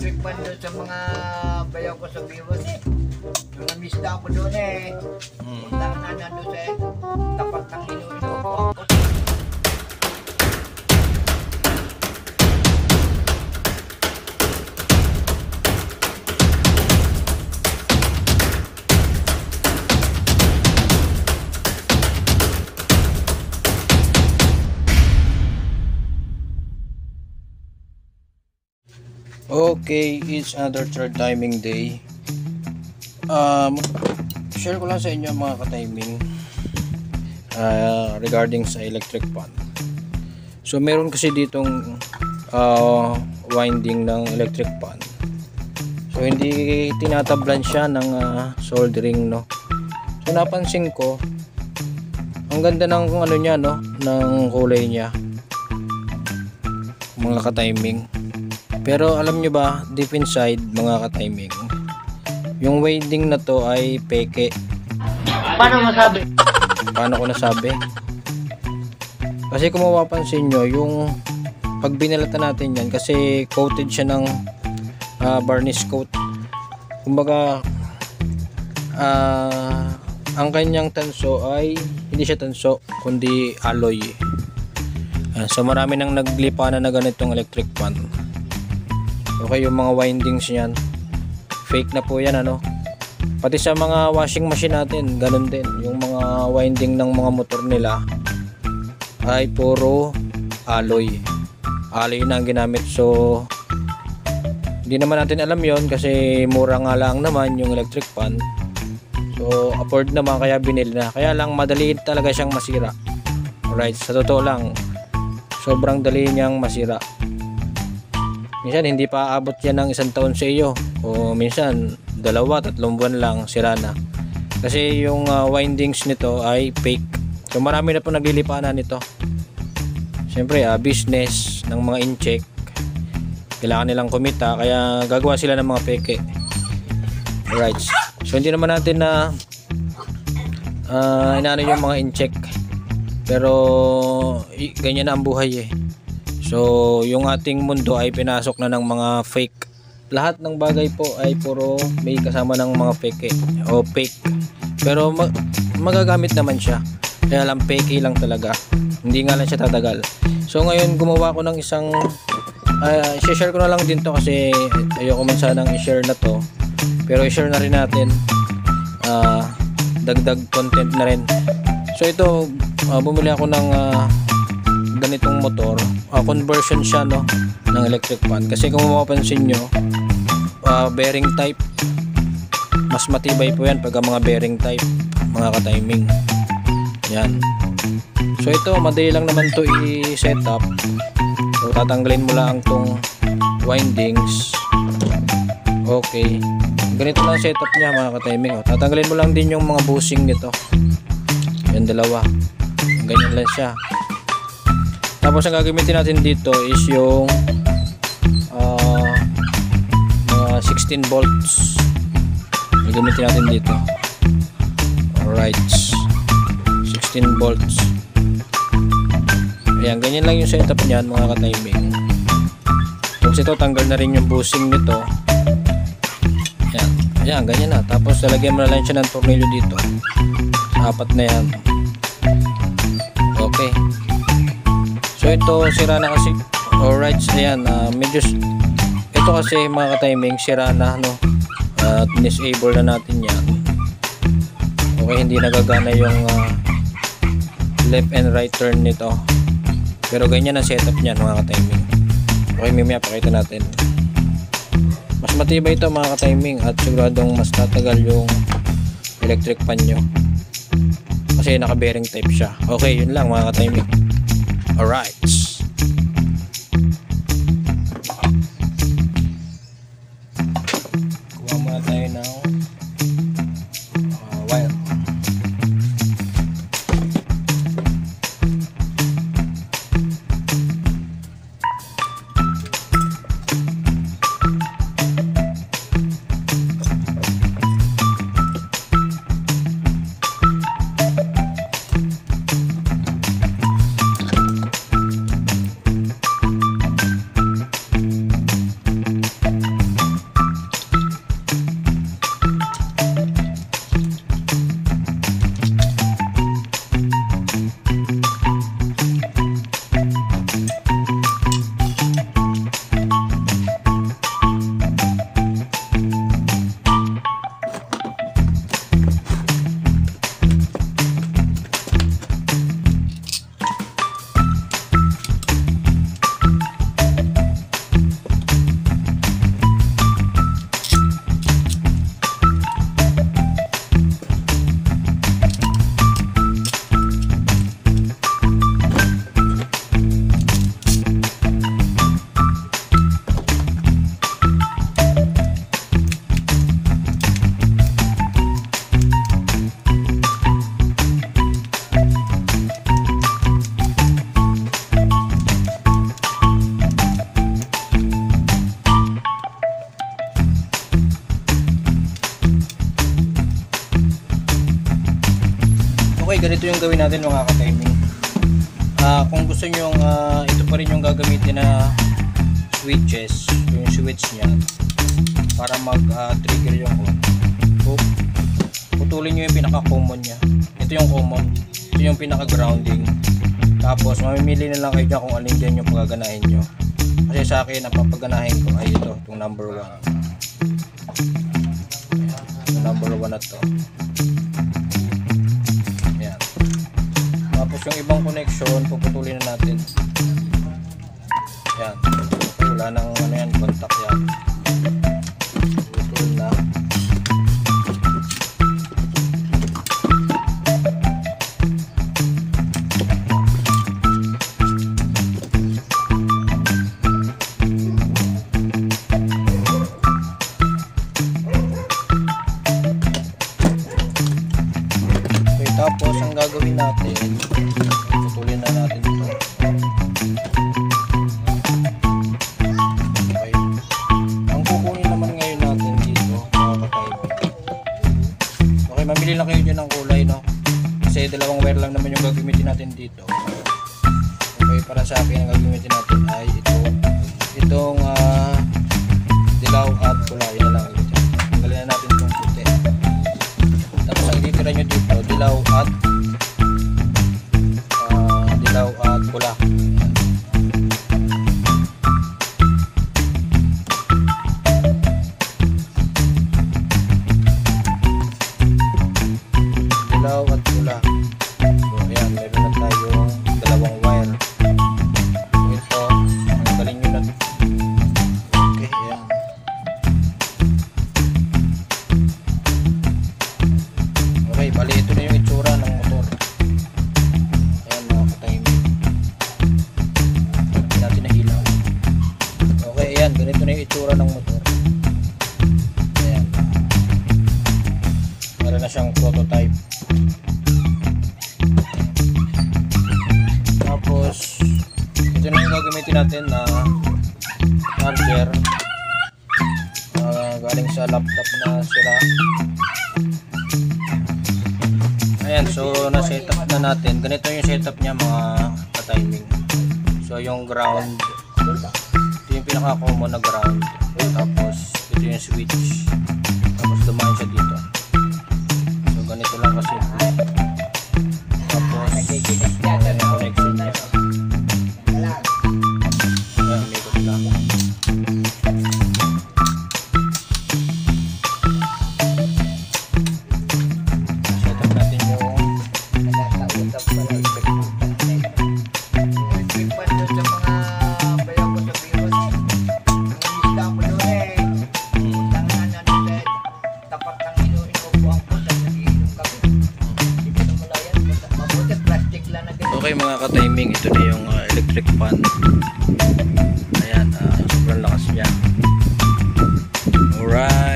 electric fan doon sa mga bayaw ko sa Biwas eh. Yung namista ako doon eh. Punta na nandun sa tapat ng Iloilo ko. Okay, it's another third timing day. Share ko lang sa inyo mga ka-timing regarding sa electric fan. So meron kasi ditong winding ng electric fan. So hindi tinatablan siya ng soldering, no. So napansin ko ang ganda ng ano niya, no, ng kulay niya mga ka-timing. Pero alam nyo ba, deep inside mga ka-timing, yung winding na to ay peke. Paano masabi? Paano ko nasabi? Kasi kung mapapansin nyo, yung pag binalatan natin yan, kasi coated siya ng varnish coat. Kumbaga ang kanyang tanso ay hindi siya tanso kundi alloy. So marami nang naglipa na ganitong electric fan. Okay, yung mga windings niyan fake na po yan, ano. Pati sa mga washing machine natin ganun din, yung mga winding ng mga motor nila ay puro alloy na ang ginamit. So hindi naman natin alam yon kasi mura nga lang naman yung electric fan, so afford naman kaya binili na. Kaya lang madali talaga siyang masira. Alright, sa totoo lang sobrang dali niyang masira. Minsan hindi pa aabot yan ng 1 taon sa iyo, o minsan 2-3 buwan lang sira na, kasi yung windings nito ay fake. So marami na po naglilipanan nito. Siyempre business ng mga incheck, kailangan nilang kumita, kaya gagawa sila ng mga peke. Alright, so hindi naman natin na inaano yung mga incheck, pero ganyan na ang buhay eh. So yung ating mundo ay pinasok na ng mga fake. Lahat ng bagay po ay puro may kasama ng mga fake o fake. Pero magagamit naman siya. Kaya lang fake lang talaga. Hindi nga lang siya tatagal. So ngayon gumawa ko ng isang i-share ko na lang din to kasi ayoko man sanang i-share na to. Pero i-share na rin natin. Dagdag content na rin. So ito bumili ako ng ganitong motor, conversion siya, no, ng electric fan. Kasi kung mapapansin nyo, bearing type, mas matibay po yan pagka mga bearing type mga ka-timing yan. So ito madali lang naman to i-set up. So tatanggalin mo lang tong windings. Okay, ganito lang setup niya mga ka-timing. Tatanggalin mo lang din yung mga bushing nito, yung dalawa, ganyan lang siya. Tapos ang gagamitin natin dito is yung mga 16 volts. Gagamitin natin dito. Alright, 16 volts. Ayan, ganyan lang yung setup niyan mga ka-timing. Tapos ito, tanggal na rin yung bushing nito. Ayan, ayan, ganyan na. Tapos lalagyan mo na lang siya ng tornilyo dito. Apat na yan. Okay. So ito sira na kasi. Alright, ayan, medyo ito kasi mga ka-timing sira na, no. At disable na natin yan. Okay, hindi nagagana yung left and right turn nito. Pero ganyan ang setup niyan mga ka-timing. Okay, mamaya pakita natin. Mas matibay ito mga ka-timing at siguradong mas tatagal yung electric fan nyo. Kasi naka-bearing type siya. Okay, yun lang mga ka-timing. Alright. Kuha muna tayo ng wire. ganito yung gawin natin mga ka-timing. Kung gusto nyo ito pa rin yung gagamitin na switches, yung switch niya para mag-trigger yung on. Putulin nyo yung pinaka-common nya. Ito yung common, ito yung pinaka-grounding. Tapos mamimili na lang kayo dyan kung alin dyan yung pagaganahin nyo. Kasi sa akin ang papaganahin ko ay ito, itong number 1. Yung number 1 na to. Ayan. Tapos yung ibang connection puputulin na natin. Ayan. Wala nang ano yan, contact yan. Putulin na. Tapos ang gagawin natin, putulin na natin ito. Okay. Ang kukunin naman ngayon natin dito, mga ka-timing. Okay, mamili lang kayo dyan ng kulay, no? Kasi dalawang wire lang naman yung gagamitin natin dito. Okay, para sa akin ang gagamitin natin ay ito. Itong dilaw at kulay. Yan lang. Tanggalin na natin itong puti. Tapos ang ititira nyo dito, dilaw at pula. Dilaw at pula. So ayan, meron na tayong dalawang wire. Ito, tanggalin nyo na. Okay, ayan. Okay, bali ito na yung itsura ng motor. Ayan mga ka-timing. Hindi natin na ilaw. Okay, ayan. Ganito na yung itsura ng motor. Ayan. Meron na siyang prototype. Tapos, ito na yung gagamitin natin na charger. Galing sa laptop na sira. Ayan, so na-setup na natin. Ganito yung setup niya mga ka-timing. So yung ground, ito yung pinaka-common na ground. Tapos ito yung switch. Tapos dumaan siya dito. So ganito lang kasi. Tapos ayan yung connection niya. Ayan, may ikot lang. Okay mga ka-timing, ito na yung electric fan. Ayan, sobrang lakas niya. Alright.